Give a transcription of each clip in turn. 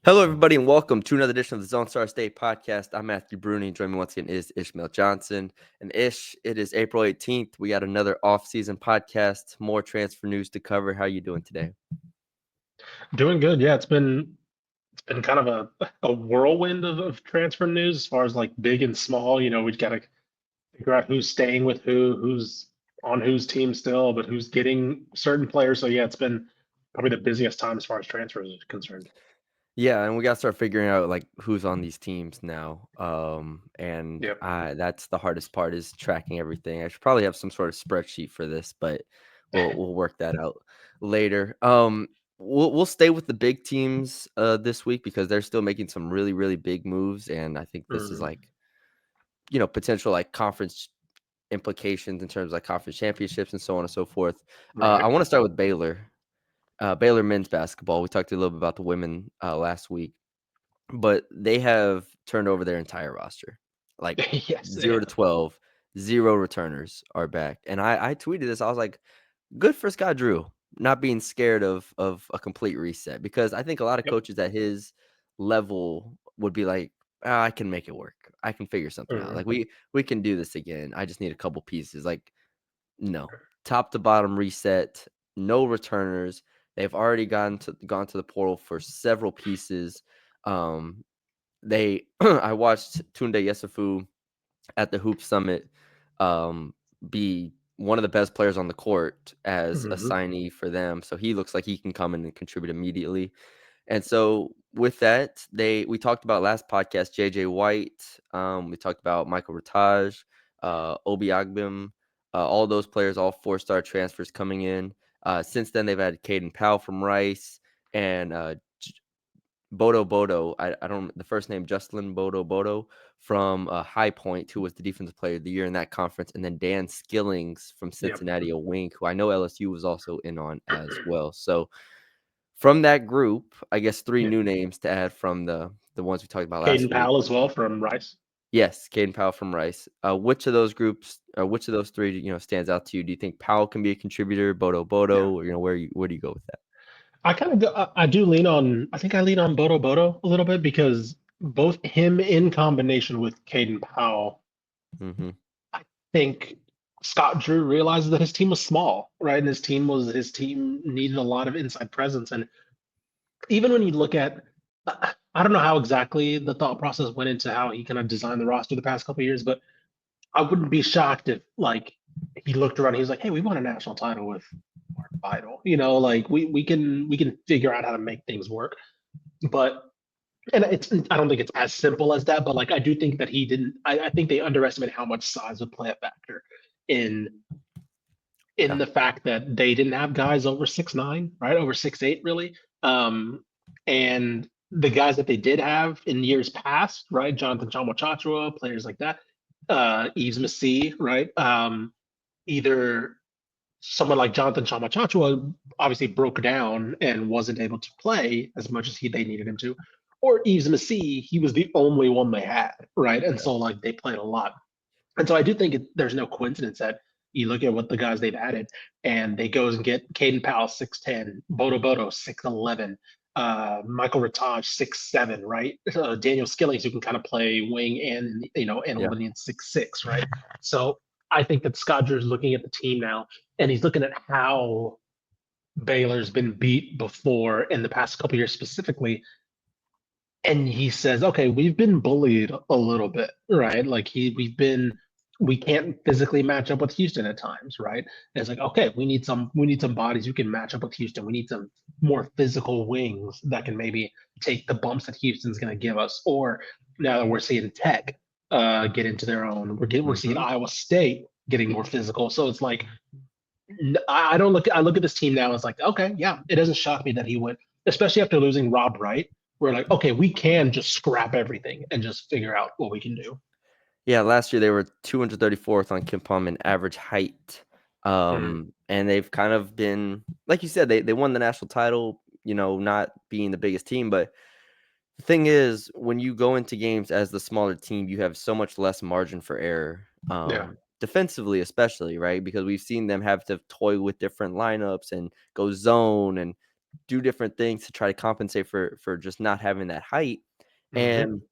Hello, everybody, and welcome to another edition of the Zone Star State podcast. I'm Matthew Brune, and joining me once again is Ishmael Johnson. And Ish, it is April 18th. We got another off-season podcast, more transfer news to cover. How are you doing today? Doing good. Yeah, it's been kind of a whirlwind of transfer news as far as like big and small. We've got to figure out who's staying with who's on whose team still, but who's getting certain players. So yeah, it's been probably the busiest time as far as transfers is concerned. Yeah, and we got to start figuring out like who's on these teams now. And Yep. that's the hardest part is tracking everything. I should probably have some sort of spreadsheet for this, but we'll work that out later. We'll stay with the big teams this week because they're still making some really big moves, and I think this is Mhm. like potential like conference implications in terms of like conference championships and so on and so forth. I Right. want to start with Baylor. Baylor men's basketball. We talked a little bit about the women last week, but they have turned over their entire roster, like Yes, they 0 to have. 12, 0 returners are back. And I tweeted this. I was like, good for Scott Drew not being scared of a complete reset, because I think a lot of Yep. coaches at his level would be like, "Ah, I can make it work. I can figure something out. Mhm. Like we can do this again. I just need a couple pieces." Like, no, top to bottom reset, no returners. They've already gone to the portal for several pieces. Um, they I watched Tunde Yesufu at the Hoop Summit um, be one of the best players on the court as a Mhm. signee for them. So he looks like he can come in and contribute immediately. And so with that, we talked about last podcast JJ White. We talked about Michael Rataj, Obi Agbim, all those players, all 4-star transfers coming in. Since then, they've had Caden Powell from Rice and Bodo Bodo. I don't the first name Justin Bodo Bodo from High Point, who was the defensive player of the year in that conference, and then Dan Skillings from Yep. Cincinnati, a wing, who I know LSU was also in on as well. So from that group, I guess three Yep. new names to add from the ones we talked about last Caden week. Powell as well from Rice. Yes, Caden Powell from Rice. Which of those groups, or which of those three, stands out to you? Do you think Powell can be a contributor, Bodo Yeah. Bodo, or where do you go with that? I kind of go, I do lean on, I think I lean on Bodo Bodo a little bit because both him in combination with Caden Powell, Hmm. I think Scott Drew realized that his team was small, right? And his team needed a lot of inside presence. And even when you look at, I don't know how exactly the thought process went into how he kind of designed the roster the past couple of years, but I wouldn't be shocked if like he looked around, he was like, "Hey, we won a national title with Mark Vital. Like we can figure out how to make things work." But and I don't think it's as simple as that, but like I do think that he didn't. I think they underestimated how much size would play a factor in Yeah. the fact that they didn't have guys over 6'9", right, over 6'8", really. And the guys that they did have in years past, right, Jonathan Chama, players like that, Yves Massey, right, either someone like Jonathan Chama obviously broke down and wasn't able to play as much as they needed him to, or Yves Massey, he was the only one they had, right, and so like they played a lot, and so I do think there's no coincidence that you look at what the guys they've added, and they goes and get Caden Powell 6'10", Bodo Bodo 6'11", Michael Rataj 6'7", right? Daniel Skillings who can kind of play wing and and Yeah. Olympian 6'6", right? So I think that Scott Drew's looking at the team now, and he's looking at how Baylor's been beat before in the past couple years specifically, and he says, "Okay, we've been bullied a little bit, right? Like we can't physically match up with Houston at times, right? And it's like, okay, we need some bodies who can match up with Houston. We need some more physical wings that can maybe take the bumps that Houston's going to give us. Or now that we're seeing Tech get into their own, we're seeing Hmm. Iowa State getting more physical. So it's like I don't look. I look at this team now. It's like, okay, yeah, it doesn't shock me that he went, especially after losing Rob Wright. We're like, okay, we can just scrap everything and just figure out what we can do. Yeah, last year they were 234th on KenPom in average height. Mhm. And they've kind of been, like you said, they won the national title, not being the biggest team. But the thing is, when you go into games as the smaller team, you have so much less margin for error, Yeah. defensively, especially, right? Because we've seen them have to toy with different lineups and go zone and do different things to try to compensate for just not having that height. Hmm. And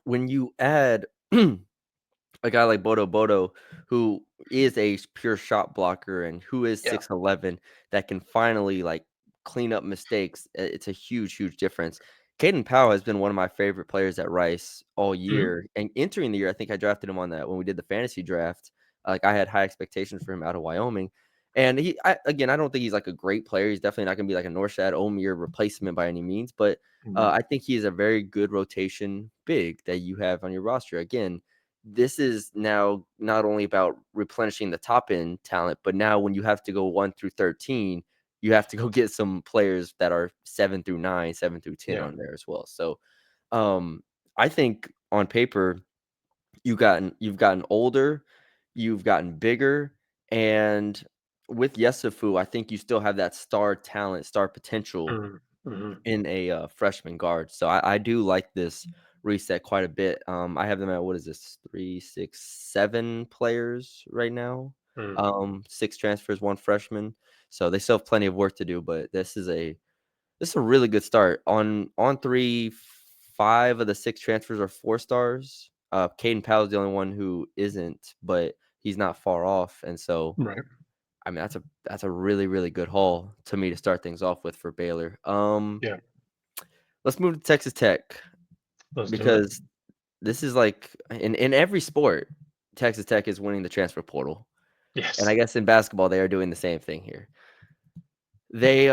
when you add a guy like Bodo, who is a pure shot blocker and who is Yeah. 6'11", that can finally, like, clean up mistakes, it's a huge, huge difference. Caden Powell has been one of my favorite players at Rice all Hmm. year, and entering the year, I think I drafted him on that when we did the fantasy draft. Like, I had high expectations for him out of Wyoming, and I don't think he's, like, a great player. He's definitely not gonna be like a Norshad Omier replacement by any means, but, Hmm. I think he is a very good rotation big that you have on your roster. Again, this is now not only about replenishing the top end talent, but now when you have to go 1 through 13, you have to go get some players that are 7 through 9, 7 through 10 Yeah. on there as well. So, um, I think on paper, you've gotten older, you've gotten bigger, and with Yesufu, I think you still have that star talent, star potential Hmm. Hmm. in a, freshman guard. So I do like this reset quite a bit. I have them at, what is this, 3, 6, 7 players right now. Hmm. 6 transfers, 1 freshman. So they still have plenty of work to do, but this is a really good start. On 3, 5 of the 6 transfers are 4 stars. Caden Powell's the only one who isn't, but he's not far off. And so, Right. I mean, that's a really, really good haul to me to start things off with for Baylor. Yeah. Let's move to Texas Tech Let's do it. because this is like in every sport, Texas Tech is winning the transfer portal, and I Yes. guess in basketball they are doing the same thing here. They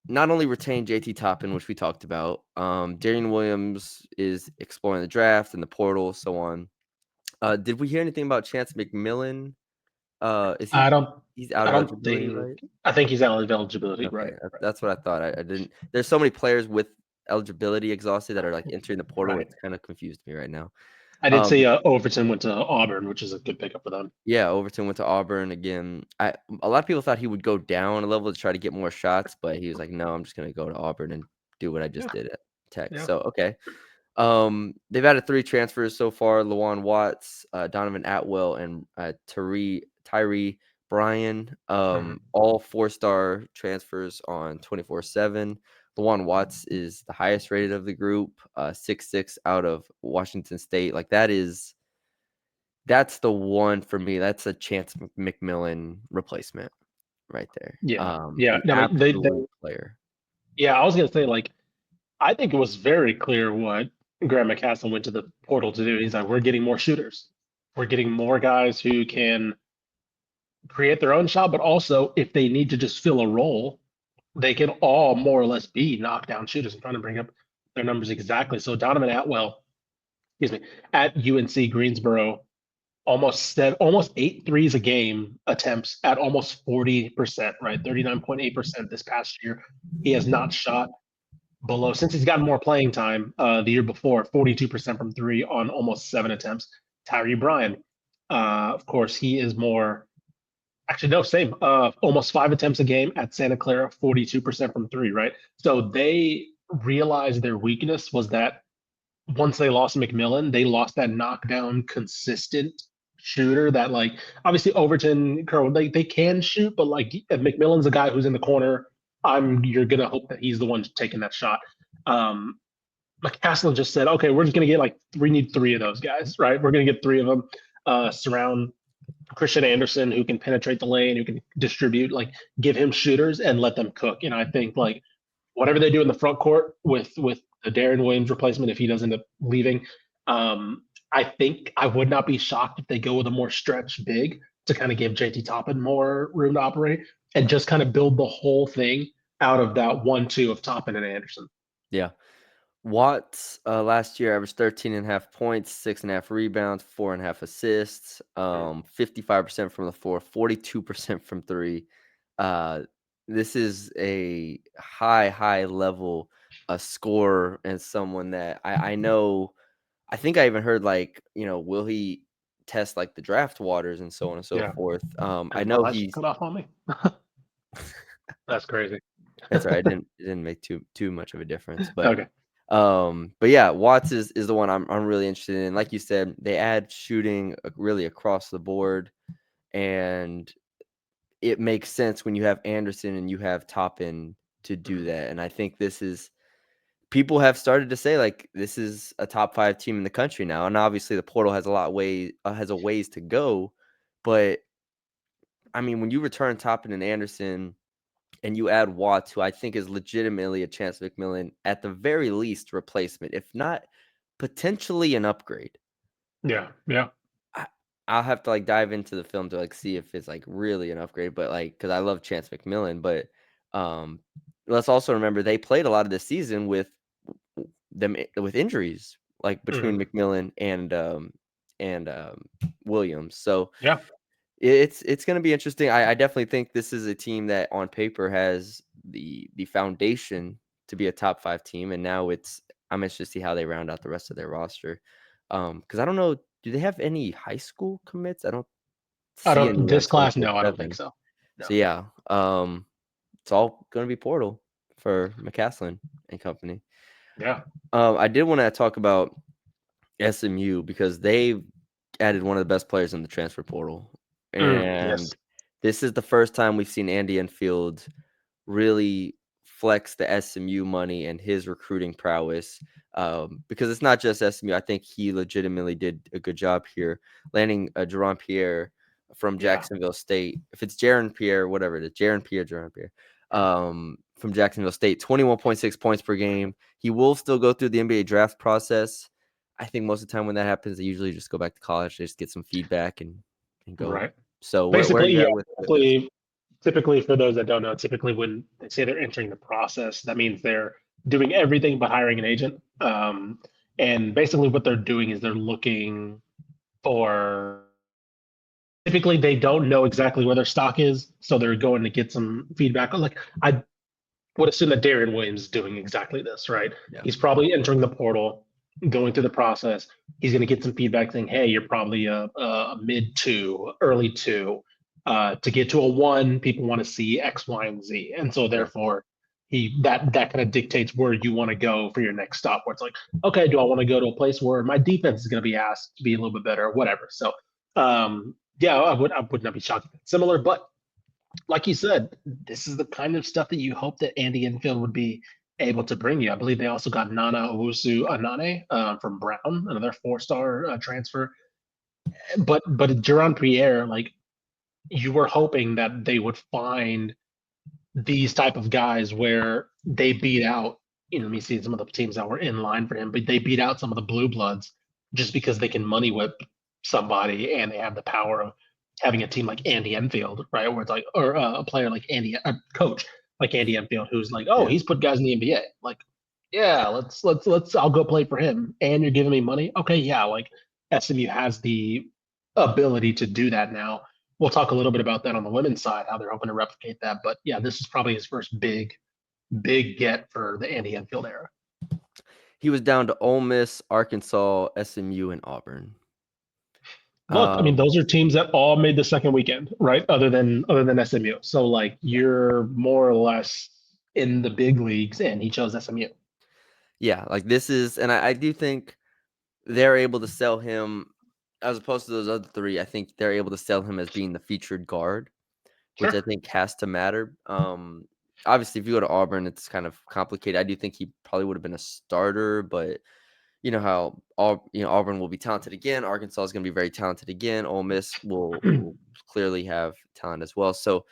not only retain JT Toppin, which we talked about. Darian Williams is exploring the draft and the portal, so on. Did we hear anything about Chance McMillan? Is I he don't. he's out I of don't eligibility, think. right? I think he's out of eligibility. Okay, Right. that's what I thought. I didn't. There's so many players with eligibility exhausted that are like entering the portal. Right. It's kind of confused me right now. I did Um, see Overton went to Auburn, which is a good pickup for them. yeah, Overton went to Auburn again. A lot of people thought he would go down a level to try to get more shots, but he was like, "No, I'm just gonna go to Auburn and do what I just Yeah. did at Tech." Yeah. So okay. They've added 3 transfers so far: Lawan Watts, Donovan Atwell, and Tyree Bryan. Mhm. All 4-star transfers on 24/7. Lawan Watts is the highest rated of the group, 6'6" out of Washington State. Like that's the one for me. That's a Chance McMillan replacement right there. Yeah. Yeah. An I mean, they. absolute player. Yeah. I was gonna say like I think it was very clear what Graham McCastle went to the portal to do. He's like, we're getting more shooters. We're getting more guys who can create their own shot, but also if they need to just fill a role, they can all more or less be knockdown shooters. I'm trying to bring up their numbers exactly. So Donovan Atwell, excuse me, at UNC Greensboro, almost 8 threes a game attempts at almost 40%, right? 39.8% this past year. He has not shot below since he's gotten more playing time the year before, 42% from three on almost 7 attempts. Tyree Bryan, of course, he is more. Actually, no, same. Almost 5 attempts a game at Santa Clara, 42% from three, right? So they realized their weakness was that once they lost McMillan, they lost that knockdown, consistent shooter that, like, obviously Overton, Curl, they can shoot, but like if McMillan's a guy who's in the corner, you're gonna hope that he's the one taking that shot. Um, McCaslin just said, okay, we're just gonna get like we need 3 of those guys, right? We're gonna get 3 of them. Surround Christian Anderson who can penetrate the lane, who can distribute, like give him shooters and let them cook. And I think like whatever they do in the front court with the Darren Williams replacement, if he does end up leaving, I think I would not be shocked if they go with a more stretch big to kind of give JT Toppin more room to operate and just kind of build the whole thing out of that 1-2 of Toppin and Anderson. Yeah. Watts last year averaged 13.5 points, 6.5 rebounds, 4.5 assists, 55% from the floor, 42% from three. Uh, this is a high level scorer and someone that I know. I think I even heard, like, will he test like the draft waters and so on and so Yeah, forth. I and my know lights just he's cut off on me. That's crazy. that's right. It didn't make too much of a difference, but Okay. yeah, Watts is the one I'm really interested in. Like you said, they add shooting really across the board, and it makes sense when you have Anderson and you have Toppin to do that, and I think this is people have started to say, like, this is a top 5 team in the country now, and obviously the portal has a ways to go, but, I mean, when you return Toppin and Anderson and you add Watts, who I think is legitimately a Chance McMillan, at the very least, replacement, if not potentially an upgrade. Yeah, yeah. I I'll have to, like, dive into the film to, like, see if it's, like, really an upgrade, but, like, because I love Chance McMillan, but, um, let's also remember they played a lot of this season with with injuries, like, between Mhm. McMillan and, Williams, so Yeah, it's gonna be interesting. I definitely think this is a team that on paper has the foundation to be a top 5 team, and now I'm interested to see how they round out the rest of their roster. Because I don't know, do they have any high school commits? I don't I see don't any on this class. No, I don't think 24/7. so. So, No. yeah, it's all gonna be portal for McCaslin and company. Yeah. I did wanna talk about SMU because they added one of the best players in the transfer portal, Yes. and this is the first time we've seen Andy Enfield really flex the SMU money and his recruiting prowess, because it's not just SMU. I think he legitimately did a good job here, landing a Jerron Pierre from Yeah. Jacksonville State. If it's Jaron Pierre, whatever it is, Jerron Pierre, from Jacksonville State, 21.6 points per game. He will still go through the NBA draft process. I think most of the time when that happens, they usually just go back to college, they just get some feedback and go. Right. So where are Basically, you yeah. at with this? Typically, for those that don't know, typically when they say they're entering the process, that means they're doing everything but hiring an agent. And basically, what they're doing is they're looking for. Typically, they don't know exactly where their stock is, so they're going to get some feedback. Like I would assume that Darian Williams is doing exactly this, right? Yeah. He's probably entering the portal, going through the process. He's going to get some feedback saying, "Hey, you're probably a mid two, early two. To get to a one, people want to see X, Y, and Z, and so Yeah. therefore, that kind of dictates where you want to go for your next stop. Where it's like, okay, do I want to go to a place where my defense is going to be asked to be a little bit better, or whatever? So, yeah, I would not be shocked if it's similar, but like you said, this is the kind of stuff that you hope that Andy Enfield would be able to bring you. I believe they also got Nana Owusu Anane from Brown, another four-star transfer. But Jerron Pierre, like you were hoping that they would find these type of guys where they beat out. Let me see some of the teams that were in line for him, but they beat out some of the blue bloods just because they can money whip somebody and they have the power of having a team like Andy Enfield, right? Where it's like, or a player like a coach like Andy Enfield, who's like, oh, Yeah. he's put guys in the NBA. Like, yeah, let's. I'll go play for him, and you're giving me money. Okay, yeah, like SMU has the ability to do that now. We'll talk a little bit about that on the women's side, how they're hoping to replicate that. But yeah, this is probably his first big get for the Andy Enfield era. He was down to Ole Miss, Arkansas, SMU, and Auburn. Look, I mean, Um, those are teams that all made the second weekend, right? Other than SMU. So like you're more or less in the big leagues, and he chose SMU. yeah, like this is, and I do think they're able to sell him as opposed to those other 3. I think they're able to sell him as being the featured guard, which I Sure. think has to matter. Obviously, if you go to Auburn, it's kind of complicated. I do think he probably would have been a starter, but you know how Auburn will be talented again. Arkansas is going to be very talented again. Ole Miss will clearly have talent as well. So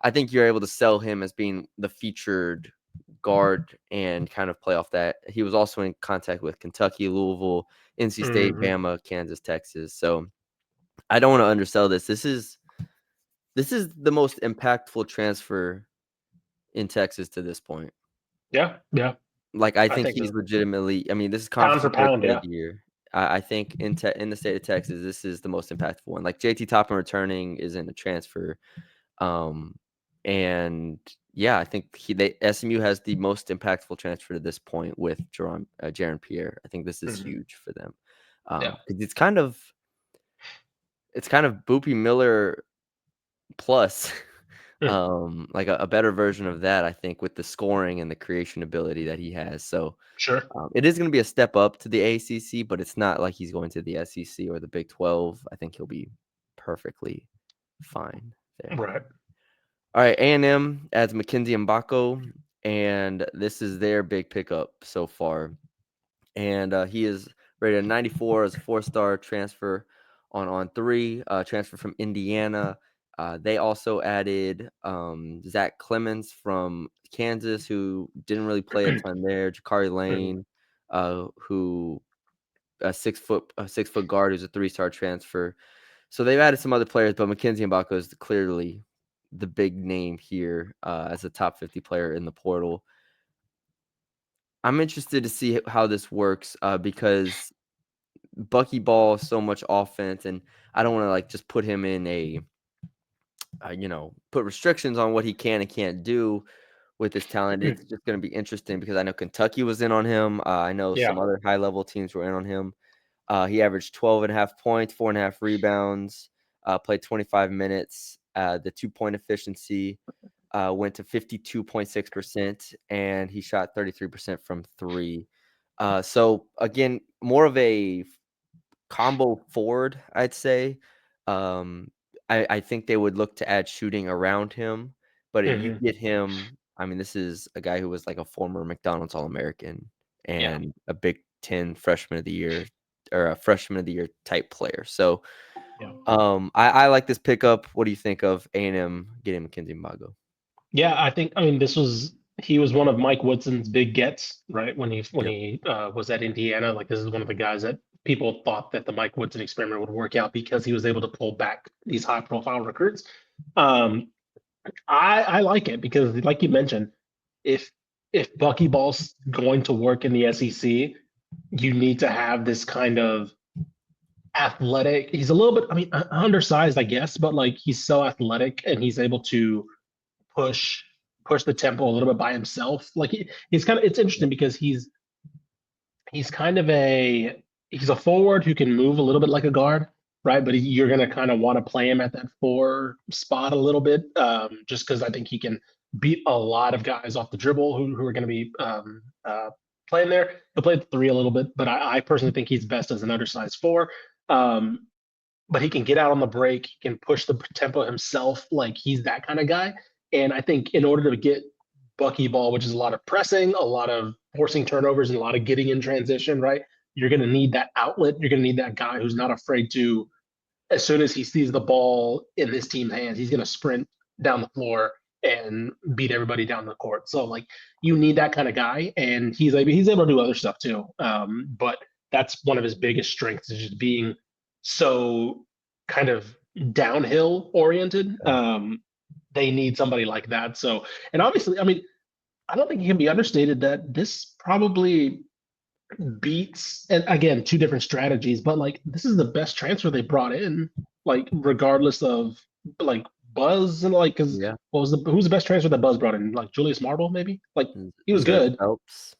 I think you're able to sell him as being the featured guard and kind of play off that. He was also in contact with Kentucky, Louisville, NC State, Hmm. Bama, Kansas, Texas. So I don't want to undersell this. This is the most impactful transfer in Texas to this point. Yeah, yeah, Like, I I think think he's so. legitimately, I mean, this is Pound for conference pound, USA of yeah. the year. I think in the state of Texas, this is the most impactful one. Like, JT Toppin returning isn't a transfer. Um, and yeah, I think SMU has the most impactful transfer to this point with Jaron Pierre. I think this is Hmm. huge for them. Yeah. 'Cause it's kind of Boopy Miller plus, Mm. like a better version of that, I think, with the scoring and the creation ability that he has. So Sure. it is going to be a step up to the ACC, but it's not like he's going to the SEC or the Big 12. I think he'll be perfectly fine there. Right. All right, A&M adds Mackenzie Mbako and this is their big pickup so far. And he is rated at 94 as a 4-star transfer on 3, transfer from Indiana. They also added Zach Clemens from Kansas, who didn't really play a ton there. Jakari Lane, who a 6-foot guard who's a 3-star transfer. So they've added some other players, but Mackenzie Mbako is clearly the big name here as a top 50 player in the portal. I'm interested to see how this works because Bucky Ball is so much offense, and I don't want to like just put him in a, put restrictions on what he can and can't do with his talent. It's just going to be interesting because I know Kentucky was in on him. I know Yeah. some other high level teams were in on him. He averaged 12.5 points, 4.5 rebounds, played 25 minutes. The 2-point efficiency went to 52.6%, and he shot 33% from 3. So again, more of a combo forward, I'd say. Um, I think they would look to add shooting around him, but you Mhm. get him. I mean, this is a guy who was like a former McDonald's All-American Yeah. and a Big Ten Freshman of the Year or a Freshman of the Year type player. So, Yeah. I like this pickup. What do you think of A&M getting Mackenzie Mbago? Yeah, I mean, he was one of Mike Woodson's big gets, right? When Yep. he was at Indiana, like this is one of the guys that people thought that the Mike Woodson experiment would work out because he was able to pull back these high profile recruits. Um, I like it because, like you mentioned, if Bucky Ball's going to work in the SEC, you need to have this kind of athletic. He's a little bit, I mean, undersized, I guess, but like he's so athletic and he's able to push the tempo a little bit by himself. Like he's kind of, it's interesting because he's kind of he's a forward who can move a little bit like a guard, right? But you're gonna kind of want to play him at that 4 spot a little bit, just because I think he can beat a lot of guys off the dribble who are going to be playing there. He'll play the 3 a little bit, but I personally think he's best as an undersized 4. Um, but he can get out on the break. He can push the tempo himself. Like he's that kind of guy. And I think in order to get Bucky ball, which is a lot of pressing, a lot of forcing turnovers, and a lot of getting in transition, right? You're going to need that outlet. You're going to need that guy who's not afraid to, as soon as he sees the ball in this team's hands, he's going to sprint down the floor and beat everybody down the court. So like you need that kind of guy, and he's able to do other stuff too. But that's one of his biggest strengths is just being so kind of downhill oriented. They need somebody like that. So, and obviously, I mean, I don't think it can be understated that this probably beats, and again, 2 different strategies, but like this is the best transfer they brought in, like regardless of like buzz and like because Yeah. what was who's the best transfer that Buzz brought in? Like Julius Marble, maybe? Like he was Zerk good. Phelps.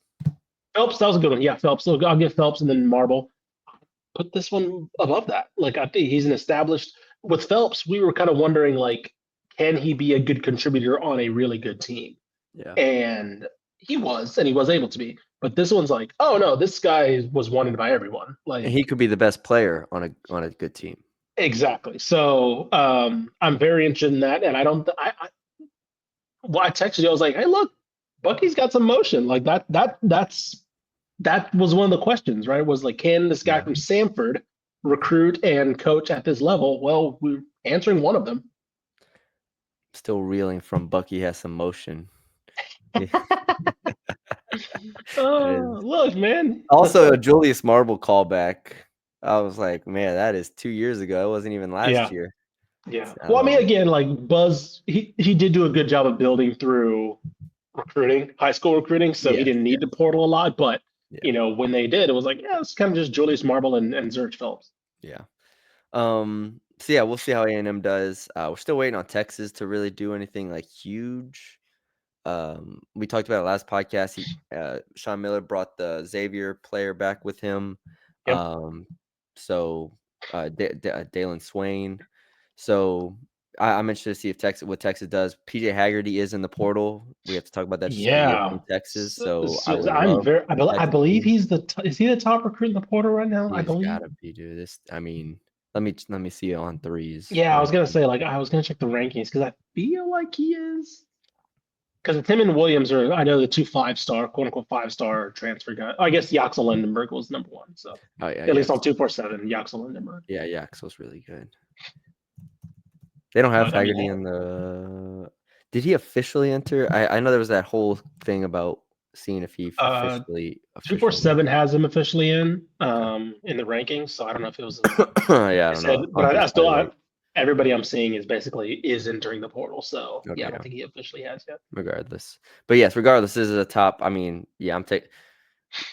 Phelps, that was a good one. Yeah, Phelps. So I'll give Phelps and then Marble. Put this one above that. Like I think he's an established with Phelps, we were kind of wondering like, can he be a good contributor on a really good team? Yeah. And he was able to be. But this one's like, oh no, this guy was wanted by everyone. And he Like could be the best player on a good team. exactly. So I'm very interested in that, and I don't. Well, I texted you. I was like, hey, look, Bucky's got some motion. Like that was one of the questions, right? Was like, can this guy Yeah. from Samford recruit and coach at this level? Well, we're answering one of them. Still reeling from Bucky has some motion. Yeah. That is Look, man. also a Julius Marble callback. I was like, man, that is 2 years ago. It wasn't even last Yeah. year. Yeah. I Well, I mean, don't again, like Buzz, he did do a good job of building through recruiting, high school recruiting, so he Yes, didn't yeah, need to portal a lot. But yeah, when they did, it was like, yeah, it's kind of just Julius Marble and Zurch Phillips. yeah. So yeah, we'll see how A&M does. We're still waiting on Texas to really do anything like huge. We talked about it last podcast. Sean Miller brought the Xavier player back with him. Yep. Um, so Dalen Swain. So I'm interested to see if what Texas does. PJ Haggerty is in the portal. We have to talk about that just because he is Yeah. from Texas. So I would I'm love very. the I Texas believe team. he's is he the top recruit in the portal right now? I He's believe. got to be, dude. This, I mean, let me see it on threes. Yeah, I was gonna say like I was gonna check the rankings because I feel like he is. because Tim and Williams are, I know, the two 5-star, quote unquote 5-star transfer guys. I guess Yaxel Lindenberg was number one. So Oh yeah, at yeah, least on 247, Yaxel Lindenberg. yeah. Yaxel's really good. They don't have But I mean, Haggerty in the. Did he officially enter? I know there was that whole thing about seeing if he officially. 247 has him officially Okay. in the rankings. So I don't know if it was Yeah, I I don't said, know. but I Hunter's still, probably right. everybody I'm seeing is entering the portal. So yeah, Okay, I don't yeah. think he officially has yet. Regardless, but yes, regardless, this is a top. I mean, yeah, I'm taking.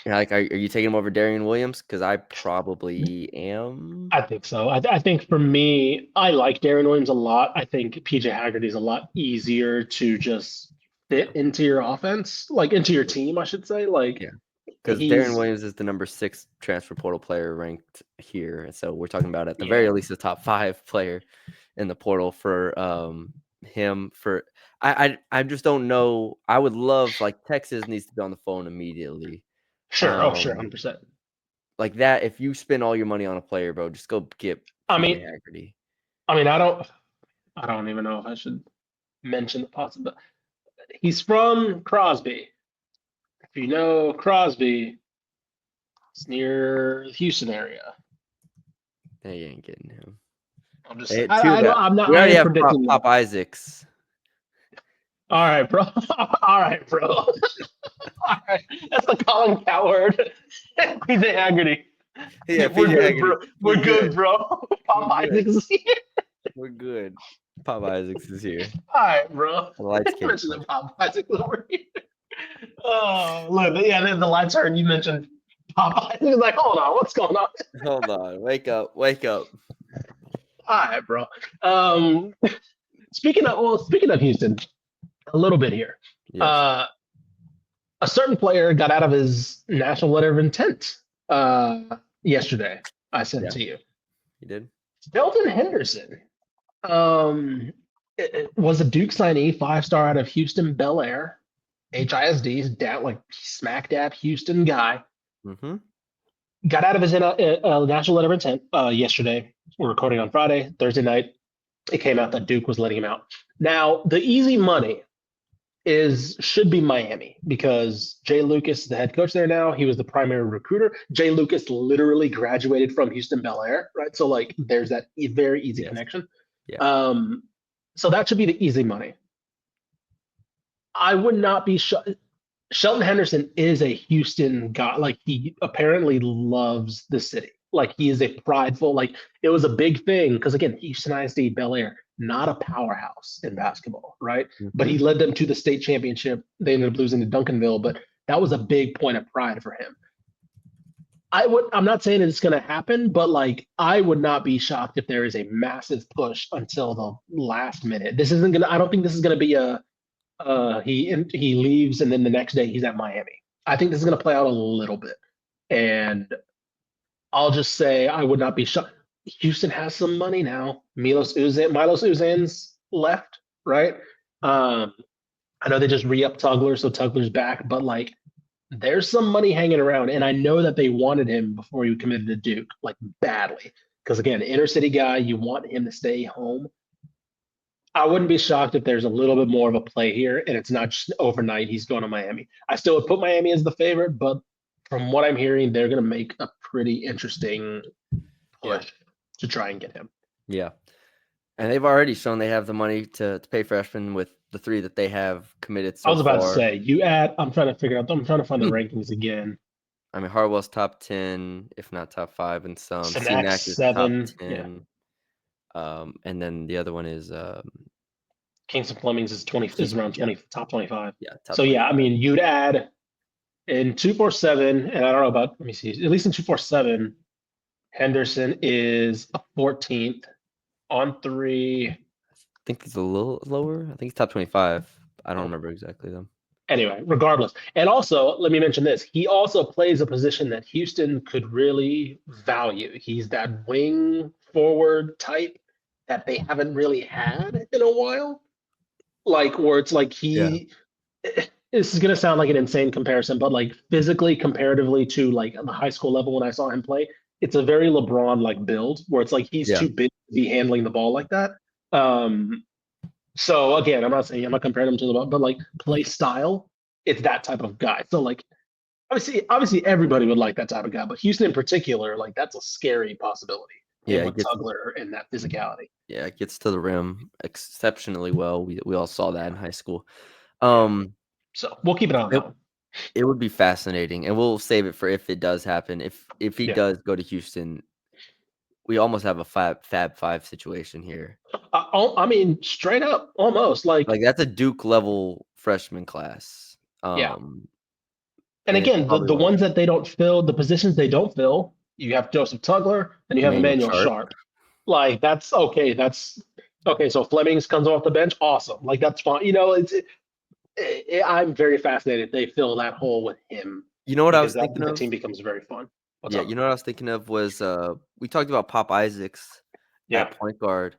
Like, are you taking him over Darian Williams? Because I probably am. I think so. I think for me, I like Darren Williams a lot. I think PJ Haggerty is a lot easier to just fit into your offense, like into your team, I should say. Like Yeah. Because Darren he's Williams is the number 6 transfer portal player ranked here, and so we're talking about at the very yeah, least a top 5 player in the portal for him. For I just don't know. I would love, like, Texas needs to be on the phone immediately. sure. Oh, sure, Um, 100%. like that. If you spend all your money on a player, bro, just go get I PJ mean, Haggerty. I don't even know if I should mention the possibility. He's from Crosby. If you know Crosby, it's near the Houston area. They ain't getting him. I'm just saying. They, too bad. I'm not. We I already am have predicting that. Pop Isaacs. All right, bro. All right, bro. All right. That's the Colin Coward. PJ Haggerty. Yeah, We're PJ good, Haggerty. bro. We're good, bro. We Pop good. Isaacs is here. We're good. Pop Isaacs is here. All right, bro. The lights can't Mention touch. the Pop Isaacs over here. Oh, look. Yeah, then the lights are, and you mentioned Pop Isaacs. He's like, hold on. What's going on? Hold on. Wake up. Wake up. All right, bro. Um, speaking of Houston, a little bit here. Yes. Uh, a certain player got out of his national letter of intent yesterday. I sent Yeah. to you. You did? Sheldon Henderson was a Duke signee, 5-star out of Houston Bel Air, HISD, down like smack dab Houston guy. Mm-hmm. Got out of his national letter of intent yesterday. We're recording on Friday, Thursday night. It came out that Duke was letting him out. Now, the easy money should be Miami because Jay Lucas is the head coach there now. He was the primary recruiter. Jay Lucas literally graduated from Houston Bel Air, right? So like, there's that very easy Yes. connection. Yeah. So that should be the easy money. I would not be Shelton Henderson is a Houston guy. Like he apparently loves the city. Like he is a prideful. Like it was a big thing because again, Houston ISD Bel Air, not a powerhouse in basketball, right? But Mm-hmm. he led them to the state championship. They ended up losing to Duncanville, but that was a big point of pride for him. I'm not saying it's going to happen, but like I would not be shocked if there is a massive push until the last minute. This isn't gonna. I don't think this is going to be a he leaves and then the next day he's at Miami. I think this is going to play out a little bit, and I'll just say I would not be shocked. Houston has some money now. Milos Uzan's left, right? I know they just re-upped Tugler, so Tugler's back, but like there's some money hanging around, and I know that they wanted him before he committed to Duke, like badly, because again, inner city guy, you want him to stay home. I wouldn't be shocked if there's a little bit more of a play here, and it's not just overnight he's going to Miami. I still would put Miami as the favorite, but from what I'm hearing, they're going to make a pretty interesting push to try and get him. Yeah. And they've already shown they have the money to pay freshmen with the 3 that they have committed so far. I was about to say, I'm trying to find the rankings again. I mean, Harwell's top 10, if not top 5 in some. Sinak's is 7. top 10. Yeah. And then the other one is Kingston Fleming's is around 20, top 25. Yeah. Top so 25. yeah, I mean, you'd add in 247, and I don't know about. Let me see. At least in 247, Henderson is a 14th on 3. I think he's a little lower. I think he's top 25. I don't remember exactly though. Anyway, regardless. And also, let me mention this. He also plays a position that Houston could really value. He's that wing forward type that they haven't really had in a while. Like, where it's like this is going to sound like an insane comparison, but like physically, comparatively to like the high school level when I saw him play, it's a very LeBron like build where it's like he's too big to be handling the ball like that. So again, I'm not comparing him to the, but like play style, it's that type of guy. So like obviously everybody would like that type of guy, but Houston in particular, like that's a scary possibility. Him Yeah, he with gets Tugler and that physicality. gets to the rim exceptionally well. We all saw that in high school. Yeah. Um, So we'll keep an eye on it that one. it would be fascinating, and we'll save it for if it does happen. If he Yeah. does go to Houston, we almost have a Fab 5 situation here. I mean, straight up, almost like Like, that's a Duke level freshman class, yeah. And and it's again, probably the one of ones that they don't fill, the positions they don't fill, you have Joseph Tugler and you have Emmanuel Emmanuel Sharp. Sharp. Like that's okay. That's okay. So Flemings comes off the bench, awesome. Like that's fine. I'm very fascinated if they fill that hole with him You know what I because was thinking the of? team becomes very fun. What's Yeah, up? you know what I was thinking of was, we talked about Pop Isaacs Yeah, at point guard.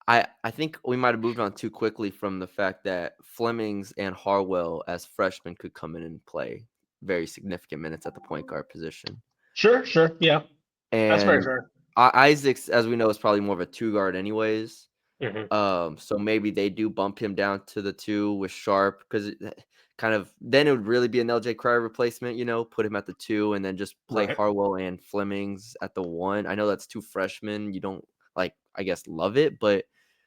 I think we might have moved on too quickly from the fact that Flemings and Harwell as freshmen could come in and play very significant minutes at the point guard position. sure, yeah, that's very And fair. Isaacs, as we know, is probably more of a two guard anyways. Hmm. So maybe they do bump him down to the two with Sharp because kind of then it would really be an LJ Cryer replacement, put him at the two and then just play Right. Harwell and Flemings at the one. I know that's two freshmen. You don't like, I guess, love it, but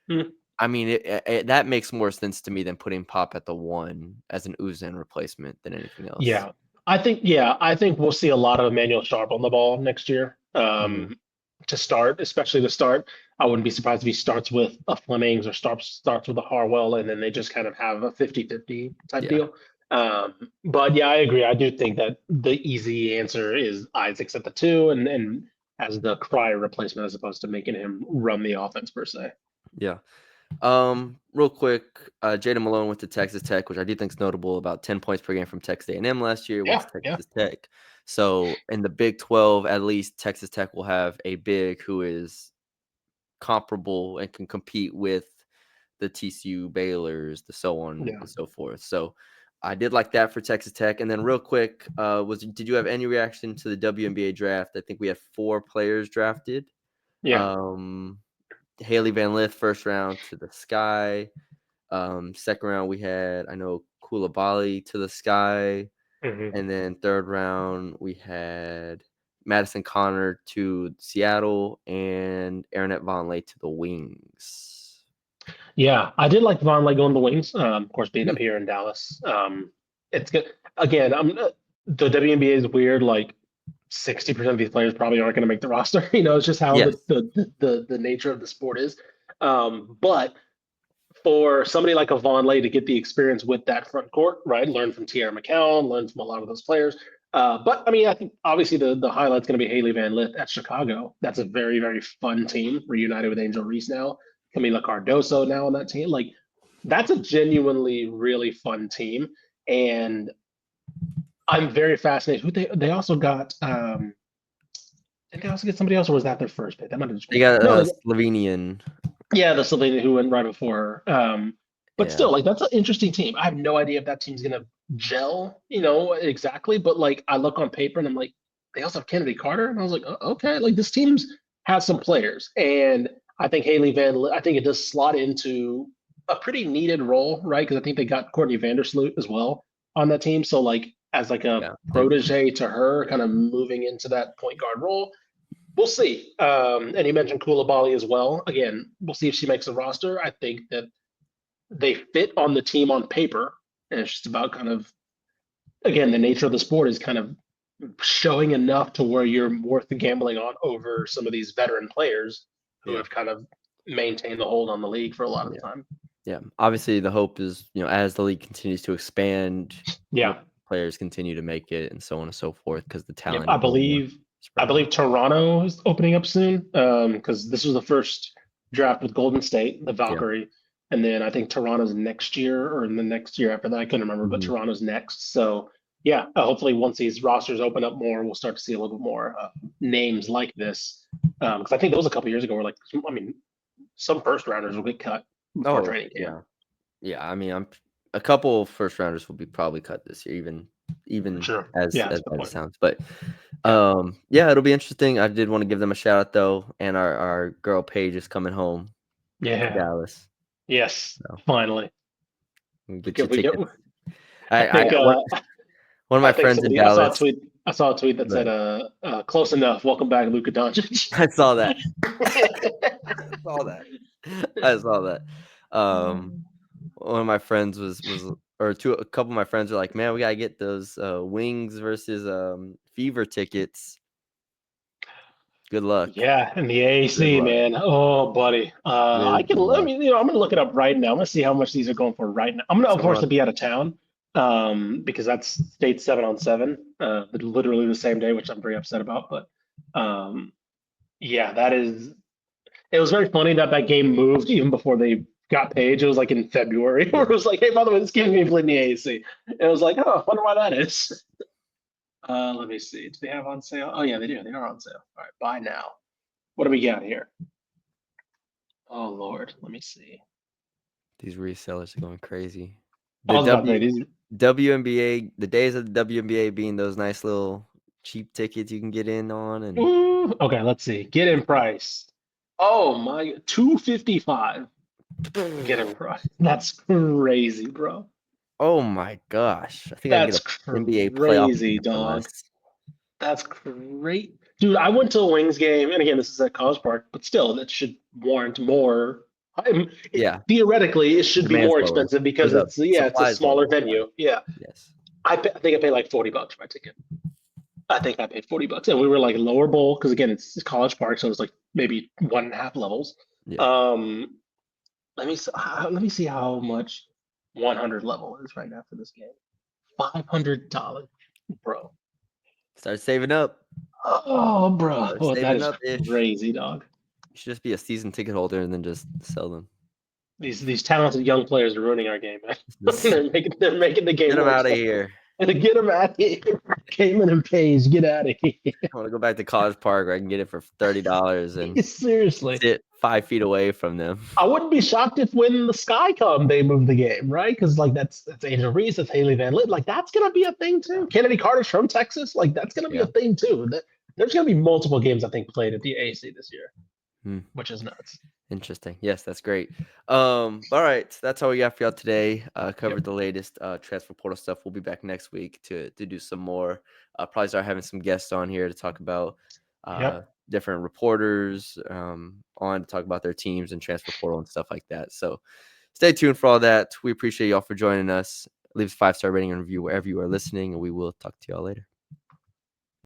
Mm. I mean, that makes more sense to me than putting Pop at the one as an Uzan replacement than anything else. I think we'll see a lot of Emmanuel Sharp on the ball next year. Mhm. To start, especially to start. I wouldn't be surprised if he starts with a Flemings or starts with a Harwell, and then they just kind of have a 50-50 type Yeah, deal. But yeah, I agree. I do think that the easy answer is Isaacs at the two, and as the Cryer replacement, as opposed to making him run the offense per se. yeah. Real quick, Jada Malone went to Texas Tech, which I do think is notable. About 10 points per game from Texas A&M last year. Went Yeah, to yeah, Texas Tech. So in the Big 12, at least Texas Tech will have a big who is comparable and can compete with the TCU, Baylors, the so on yeah, and so forth. So I did like that for Texas Tech. And then real quick, did you have any reaction to the WNBA draft? I think we had 4 players drafted. yeah. Um, Haley Van Lith, first round to the sky. Second round, we had, I know, Koulibaly to the sky. Hmm. And then third round, we had Madison Connor to Seattle and Aaronette Vonleh to the Wings. Yeah, I did like Von Lego on the wings. Of course, being up Hmm. here in Dallas, it's good. Again, the WNBA is weird. Like 60% of these players probably aren't going to make the roster. It's just how Yes. the nature of the sport is. But for somebody like a Von Lay to get the experience with that front court, right? Learn from Tierra McCown, learn from a lot of those players. But I mean, I think obviously the highlight's going to be Haley Van Lith at Chicago. That's a very, very fun team, reunited with Angel Reese now. Camila Cardoso now on that team. Like, that's a genuinely really fun team. And I'm very fascinated. Who they also got did they also get somebody else, or was that their first pick? That might have just They been got no, a Slovenian. yeah, the Slovenia who went right before her. But Yeah. still, like that's an interesting team. I have no idea if that team's gonna gel, exactly. But like I look on paper and I'm like, they also have Kennedy Carter, and I was like, okay, like this team's has some players, and I think I think it does slot into a pretty needed role, right? Because I think they got Courtney Vandersloot as well on that team. So like as like a Yeah. protege to her, kind of moving into that point guard role, we'll see. And you mentioned Koulibaly as well. Again, we'll see if she makes the roster. I think that they fit on the team on paper, and it's just about kind of again the nature of the sport is kind of showing enough to where you're worth gambling on over some of these veteran players who Yeah. have kind of maintained the hold on the league for a lot of Yeah. the time. Yeah. Obviously, the hope is, as the league continues to expand, more Yeah. players continue to make it and so on and so forth because the Yep. talent is a little more I spread out. believe Toronto is opening up soon because this was the first draft with Golden State, the Yeah. Valkyrie, and then I think Toronto's next year or in the next year after that. I couldn't remember, but Mhm. Toronto's next. So yeah, hopefully once these rosters open up more, we'll start to see a little bit more names like this. Because I think that was a couple years ago where like I mean some first rounders will get cut before Oh, training camp. yeah. Yeah, I mean, I'm a couple first rounders will be probably cut this year, even Sure. as Yeah, that's a good bad as it point. sounds. But Yeah. yeah, it'll be interesting. I did want to give them a shout out though, and our girl Paige is coming home to Yeah. Dallas. Yes, So finally. we We get you get, we get, tickets. I I think one of I my think friends in somebody I saw a Dallas. tweet I saw a tweet that said But close enough. Welcome back, Luka Doncic. I saw that. I saw that. I saw that. One of my friends was or a couple of my friends were like, man, we gotta get those Wings versus Fever tickets. Good luck. Yeah, and the Good AAC, luck. man. Oh, buddy. I Good can let luck. me, I'm gonna look it up right now. I'm gonna see how much these are going for right now. I'm gonna Someone unfortunately be out of town, because that's state 7-on-7, literally the same day, which I'm very upset about. But yeah, that is. It was very funny that that game moved even before they got paid. It was like in February, where yeah. it was like, hey, by the way, this game is playing the AAC. It was like, oh, I wonder why that is. Let me see. Do they have on sale? Oh yeah, they do. They are on sale. All right, buy now. What do we got here? Oh Lord, let me see. These resellers are going crazy. I The was about to say these. WNBA, the days of the WNBA being those nice little cheap tickets you can get in on, and Ooh, okay, let's see. Get in price. Oh my, 255. Get in price. That's crazy, bro. oh my gosh, I think I can get That's a NBA playoff crazy, appearance for dog. less. That's great. Dude, I went to a Wings game, and again, this is at College Park, but still, that should warrant more. Yeah, Theoretically, it should be demand's more lower, expensive or because the it's a supply is smaller lower. venue. Yeah, Yes. I think I paid like $40 for my ticket. I think I paid $40, and we were like lower bowl because again, it's College Park, so it's like maybe 1.5 levels. Yeah. Um, let me see how much 100 level is right now for this game. $500, bro. Start saving up. Oh, bro. Start Oh, that saving is up, Ish. crazy, dog. You should just be a season ticket holder and then just sell them. These talented young players are ruining our game, man. Just They're making the game get them more out of expensive. here. And get them out of here. Cayman and Page, get out of here. I want to go back to College Park where I can get it for $30 and Seriously. sit 5 feet away from them. I wouldn't be shocked if when the Sky come, they move the game, right? Because like that's Angel Reese, that's Haley Van Lith. Like that's gonna be a thing too. Kennedy Carter's from Texas. Like that's gonna be a Yeah. thing too. There's gonna be multiple games I think played at the AC this year, Hmm. which is nuts. Interesting. Yes, that's great. All right. That's all we got for y'all today. Yep. Covered the latest transfer portal stuff. We'll be back next week to do some more. Probably start having some guests on here to talk about Yep. different reporters on to talk about their teams and transfer portal and stuff like that. So stay tuned for all that. We appreciate y'all for joining us. Leave us a 5-star rating and review wherever you are listening, and we will talk to y'all later.